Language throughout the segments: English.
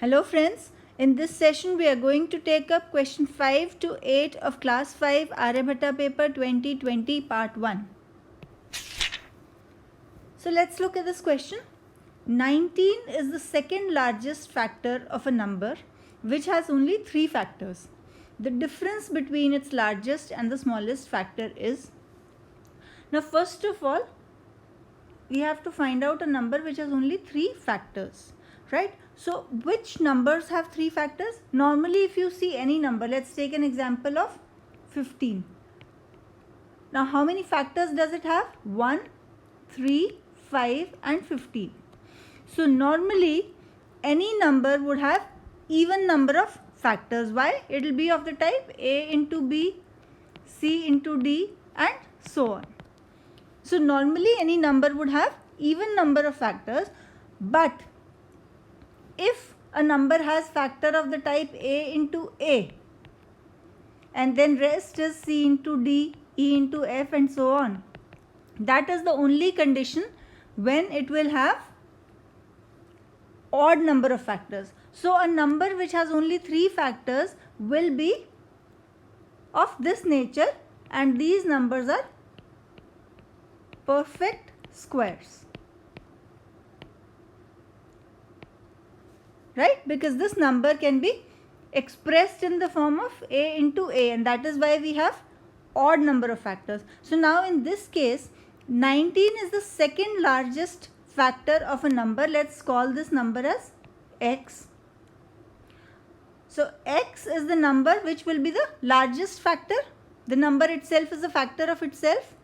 Hello friends, in this session we are going to take up question 5 to 8 of class 5 Aryabhatta paper 2020 part 1. So let's look at this question. 19 is the second largest factor of a number which has only 3 factors. The difference between its largest and the smallest factor is. Now first of all, we have to find out a number which has only 3 factors, right? So which numbers have 3 factors? Normally if you see any number, let's take an example of 15. Now how many factors does it have? 1, 3, 5 and 15. So normally any number would have even number of factors. Why? It will be of the type A into B, C into D and so on. So normally any number would have even number of factors, but if a number has factor of the type A into A and then rest is C into D, E into F and so on, that is the only condition when it will have odd number of factors. So a number which has only 3 factors will be of this nature, and these numbers are perfect squares, right? Because this number can be expressed in the form of A into A, and that is why we have odd number of factors. So now in this case 19 is the second largest factor of a number. Let's call this number as x. So x is the number which will be the largest factor. The number itself is a factor of itself,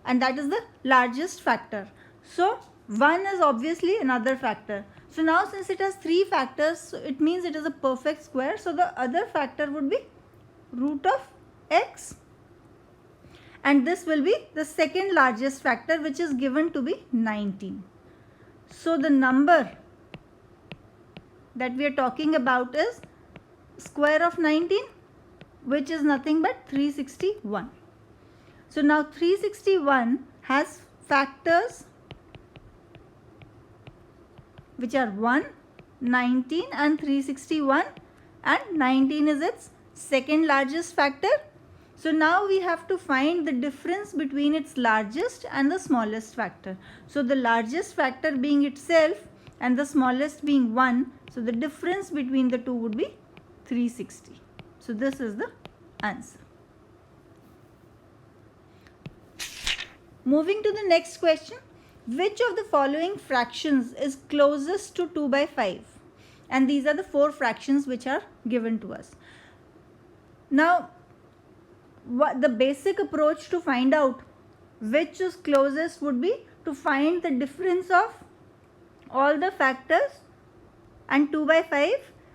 and that is the largest factor. So 1 is obviously another factor. So now since it has 3 factors, so it means it is a perfect square. So the other factor would be root of x, and this will be the second largest factor, which is given to be 19. So the number that we are talking about is square of 19, which is nothing but 361. So now 361 has factors which are 1, 19 and 361, and 19 is its second largest factor. So now we have to find the difference between its largest and the smallest factor. So the largest factor being itself and the smallest being 1, so the difference between the two would be 360. So this is the answer. Moving to the next question, which of the following fractions is closest to 2 by 5? And these are the 4 fractions which are given to us. Now, the basic approach to find out which is closest would be to find the difference of all the factors and 2 by 5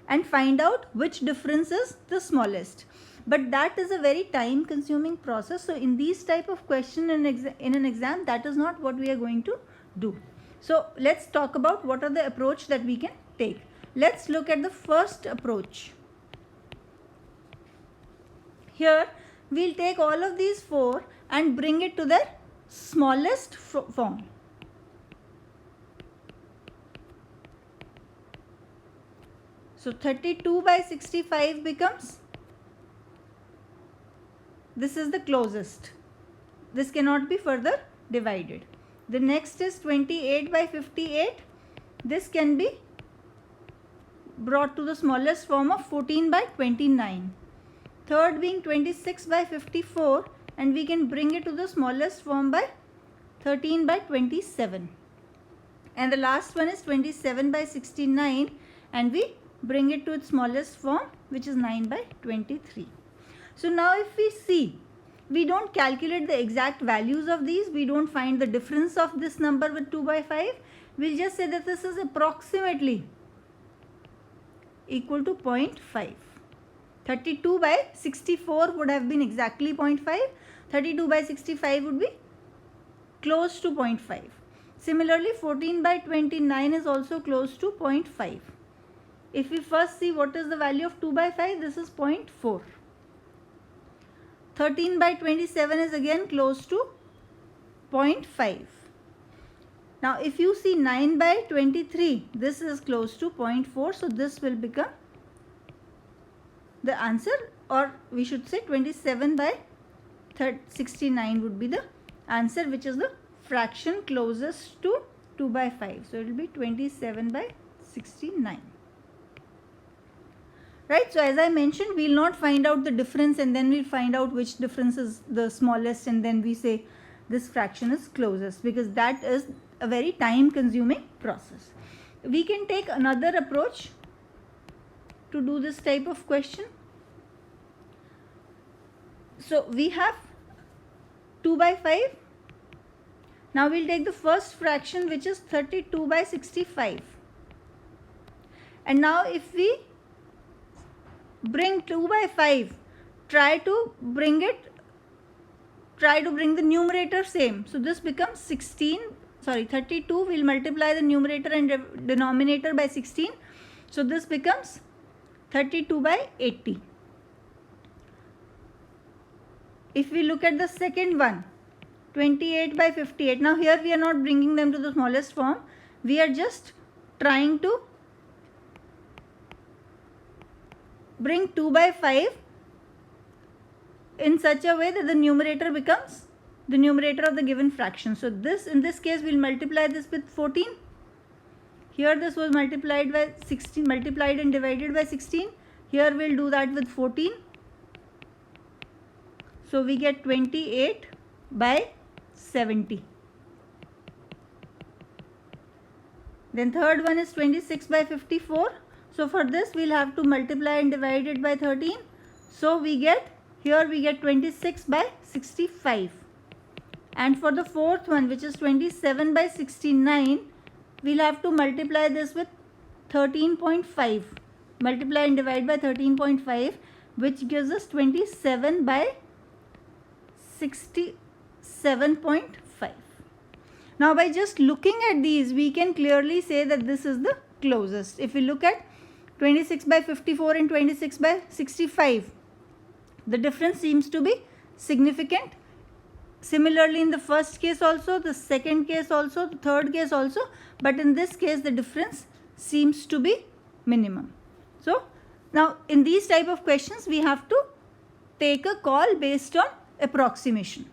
and find out which difference is the smallest. But that is a very time consuming process. So in these type of question in an exam, that is not what we are going to do. So let's talk about what are the approach that we can take. Let's look at the first approach. Here we'll take all of these 4 and bring it to their smallest form. So 32 by 65 becomes, this is the closest. This cannot be further divided. The next is 28 by 58. This can be brought to the smallest form of 14 by 29. Third being 26 by 54, and we can bring it to the smallest form by 13 by 27. And the last one is 27 by 69, and we bring it to its smallest form, which is 9 by 23. So now if we see, we don't calculate the exact values of these. We don't find the difference of this number with 2 by 5. We'll just say that this is approximately equal to 0.5. 32 by 64 would have been exactly 0.5. 32 by 65 would be close to 0.5. Similarly, 14 by 29 is also close to 0.5. If we first see what is the value of 2 by 5, this is 0.4. 13 by 27 is again close to 0.5. Now if you see 9 by 23, this is close to 0.4, so this will become the answer, or we should say 27 by 69 would be the answer, which is the fraction closest to 2 by 5. So it will be 27 by 69. Right, so as I mentioned, we will not find out the difference and then we will find out which difference is the smallest and then we say this fraction is closest, because that is a very time consuming process. We can take another approach to do this type of question. So we have 2 by 5. Now we will take the first fraction, which is 32 by 65. And now if we bring 2 by 5, try to bring the numerator same. So this becomes 32 will multiply the numerator and denominator by 16. So this becomes 32 by 80. If we look at the second one, 28 by 58. Now here we are not bringing them to the smallest form. We are just trying to bring 2 by 5 in such a way that the numerator becomes the numerator of the given fraction. So this, in this case, we will multiply this with 14. Here this was multiplied by 16, multiplied and divided by 16. Here we will do that with 14. So we get 28 by 70. Then third one is 26 by 54. So for this we will have to multiply and divide it by 13. So we get, here we get 26 by 65. And for the fourth one, which is 27 by 69, we will have to multiply this with 13.5. Multiply and divide by 13.5, which gives us 27 by 67.5. Now by just looking at these, we can clearly say that this is the closest. If we look at 26 by 54 and 26 by 65, the difference seems to be significant. Similarly in the first case also, the second case also, the third case also, but in this case the difference seems to be minimum. So now in these type of questions we have to take a call based on approximation.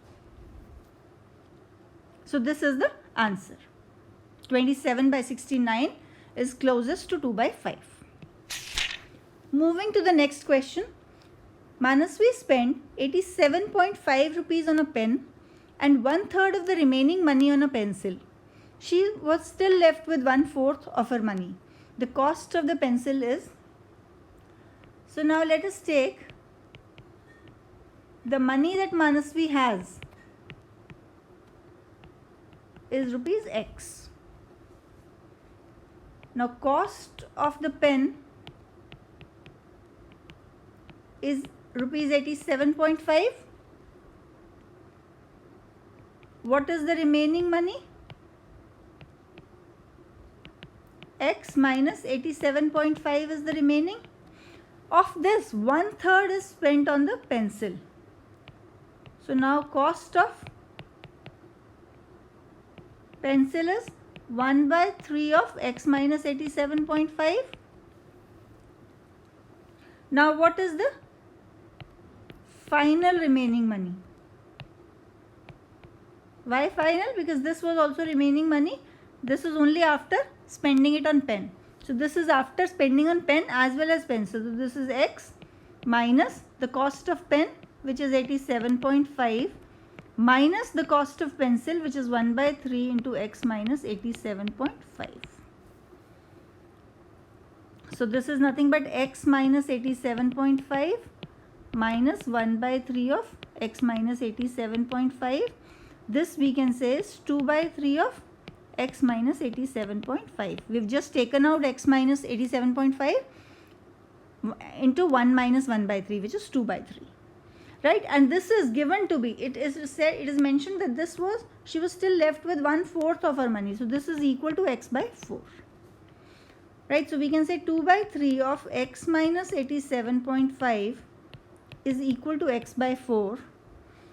So this is the answer. 27 by 69 is closest to 2 by 5. Moving to the next question. Manasvi spent 87.5 rupees on a pen and 1/3 of the remaining money on a pencil. She was still left with 1/4 of her money. The cost of the pencil is. So now let us take the money that Manasvi has is rupees X. Now cost of the pen is rupees 87.5. What is the remaining money? X minus 87.5 is the remaining. Of this, 1/3 is spent on the pencil. So now cost of pencil is 1/3 of X minus 87.5. Now what is the final remaining money? Why final? Because this was also remaining money. This is only after spending it on pen. So this is after spending on pen as well as pencil. So this is X minus the cost of pen, which is 87.5, minus the cost of pencil, which is 1/3 into X minus 87.5. So this is nothing but X minus 87.5 minus 1/3 of X minus 87.5. This we can say is 2/3 of X minus 87.5. We've just taken out X minus 87.5 into 1 minus 1/3, which is 2/3. Right, and this is given to be, it is mentioned that this was, she was still left with 1/4 of her money. So this is equal to X by 4. Right, so we can say 2/3 of X minus 87.5 is equal to X by 4.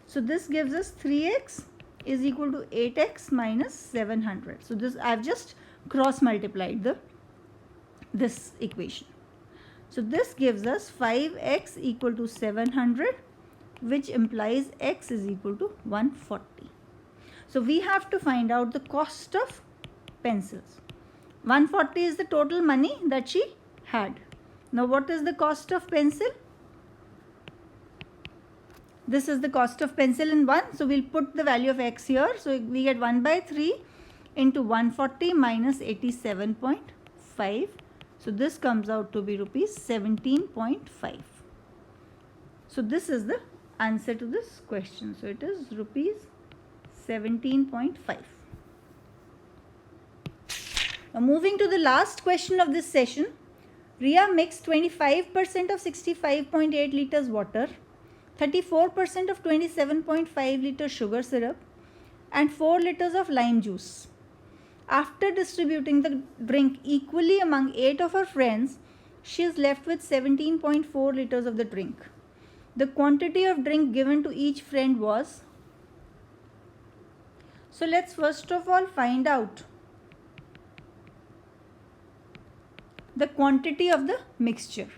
So this gives us 3X is equal to 8x minus 700. So this I've just cross multiplied this equation. So this gives us 5x equal to 700, which implies x is equal to 140. So we have to find out the cost of pencils. 140 is the total money that she had. Now what is the cost of pencil? This is the cost of pencil in 1. So we'll put the value of x here. So we get 1 by 3 into 140 minus 87.5. So this comes out to be rupees 17.5. So this is the answer to this question. So it is rupees 17.5. Now moving to the last question of this session. Riya mixed 25% of 65.8 liters water, 34% of 27.5 liter sugar syrup and 4 liters of lime juice. After distributing the drink equally among 8 of her friends, she is left with 17.4 liters of the drink. The quantity of drink given to each friend was. So let's first of all find out the quantity of the mixture.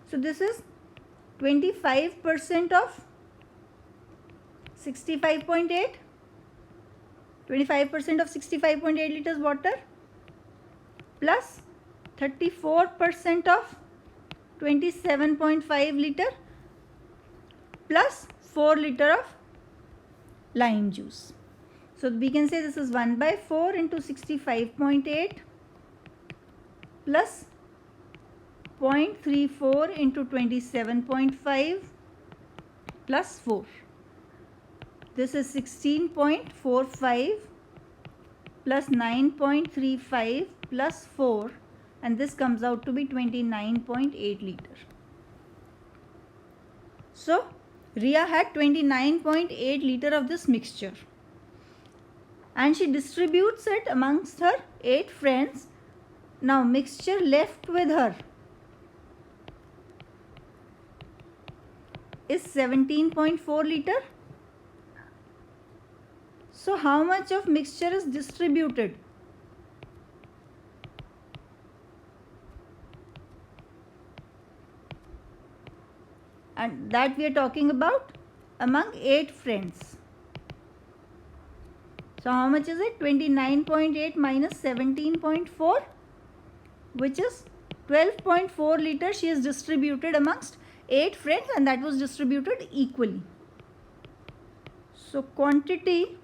So this is 25% of 65.8, 25% of 65.8 liters water plus 34% of 27.5 liter plus 4 liter of lime juice. So we can say this is 1 by 4 into 65.8 plus 0.34 into 27.5 plus 4. This is 16.45 plus 9.35 plus 4, and this comes out to be 29.8 liter. So Riya had 29.8 liter of this mixture and she distributes it amongst her 8 friends. Now mixture left with her is 17.4 liter. So how much of mixture is distributed? And that we are talking about among 8 friends. So how much is it? 29.8 minus 17.4, which is 12.4 liter she has distributed amongst 8 friends, and that was distributed equally. So quantity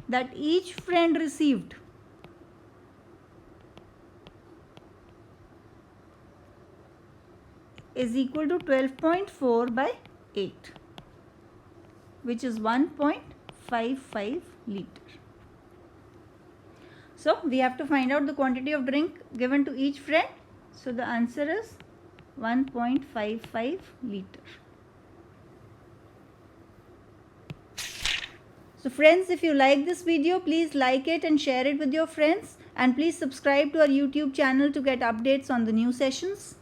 that each friend received is equal to 12.4 by 8, which is 1.55 liter. So we have to find out the quantity of drink given to each friend. So the answer is 1.55 liter. So friends, if you like this video, please like it and share it with your friends, and please subscribe to our YouTube channel to get updates on the new sessions.